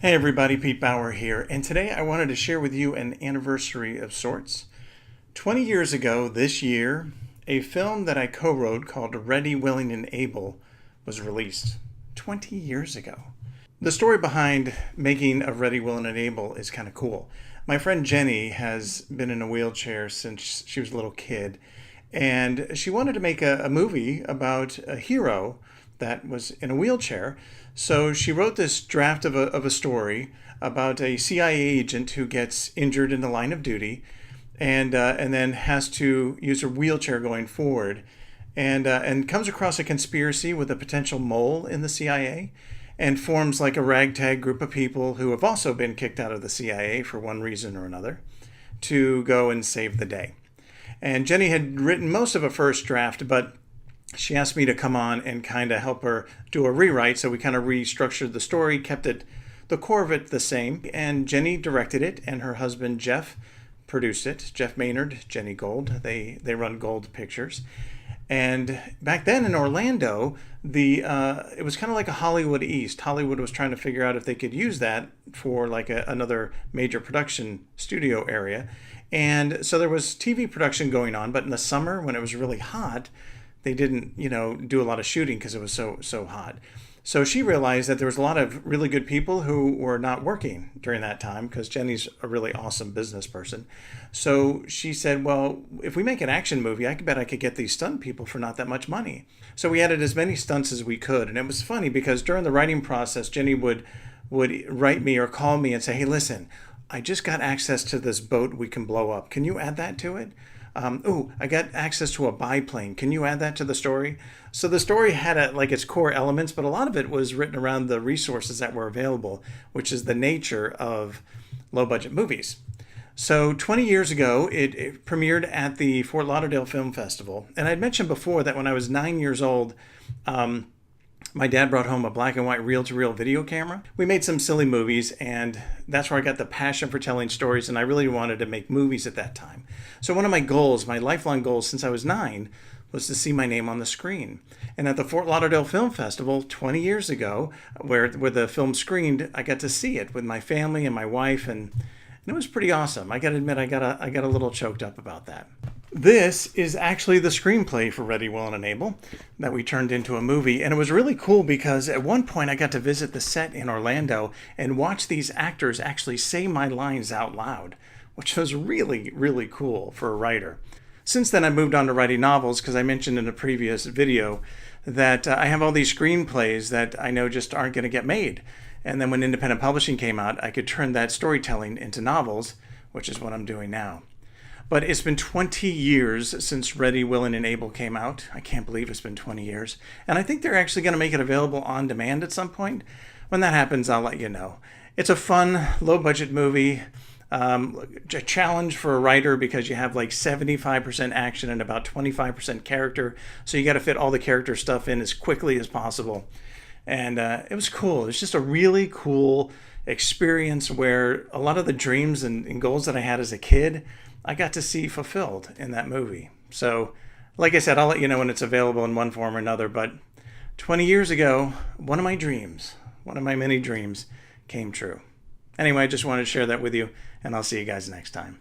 Hey everybody, Pete Bauer here, and today I wanted to share with you an anniversary of sorts. 20 years ago this year, a film that I co-wrote called Ready, Willing, and Able was released. 20 years ago. The story behind making of Ready, Willing, and Able is kind of cool. My friend Jenny has been in a wheelchair since she was a little kid, and she wanted to make a movie about a hero that was in a wheelchair. So she wrote this draft of a story about a CIA agent who gets injured in the line of duty and then has to use her wheelchair going forward and comes across a conspiracy with a potential mole in the CIA and forms like a ragtag group of people who have also been kicked out of the CIA for one reason or another to go and save the day. And Jenny had written most of a first draft, but she asked me to come on and kind of help her do a rewrite. So we kind of restructured the story, kept the core of it the same. And Jenny directed it, and her husband Jeff produced it. Jeff Maynard, Jenny Gold. They run Gold Pictures. And back then in Orlando, it was kind of like a Hollywood East. Hollywood was trying to figure out if they could use that for like another major production studio area. And so there was TV production going on, but in the summer when it was really hot, they didn't, do a lot of shooting because it was so hot. So she realized that there was a lot of really good people who were not working during that time because Jenny's a really awesome business person. So she said, well, if we make an action movie, I bet I could get these stunt people for not that much money. So we added as many stunts as we could. And it was funny because during the writing process, Jenny would write me or call me and say, hey, listen, I just got access to this boat we can blow up. Can you add that to it? I got access to a biplane. Can you add that to the story? So the story had its core elements, but a lot of it was written around the resources that were available, which is the nature of low budget movies. So 20 years ago, it premiered at the Fort Lauderdale Film Festival. And I'd mentioned before that when I was 9 years old, my dad brought home a black and white reel-to-reel video camera. We made some silly movies, and that's where I got the passion for telling stories, and I really wanted to make movies at that time. So one of my goals, my lifelong goals since I was 9, was to see my name on the screen. And at the Fort Lauderdale Film Festival 20 years ago, where the film screened, I got to see it with my family and my wife, and it was pretty awesome. I got to admit, I got a little choked up about that. This is actually the screenplay for Ready, Willing, and Able that we turned into a movie. And it was really cool because at one point I got to visit the set in Orlando and watch these actors actually say my lines out loud, which was really, really cool for a writer. Since then, I moved on to writing novels because I mentioned in a previous video that I have all these screenplays that I know just aren't going to get made. And then when independent publishing came out, I could turn that storytelling into novels, which is what I'm doing now. But it's been 20 years since Ready, Willing, and Able came out. I can't believe it's been 20 years. And I think they're actually going to make it available on demand at some point. When that happens, I'll let you know. It's a fun, low-budget movie. A challenge for a writer because you have like 75% action and about 25% character. So you got to fit all the character stuff in as quickly as possible. And it was cool. It's just a really cool experience where a lot of the dreams and goals that I had as a kid, I got to see fulfilled in that movie. So, like I said, I'll let you know when it's available in one form or another. But 20 years ago, one of my many dreams, came true. Anyway, I just wanted to share that with you, and I'll see you guys next time.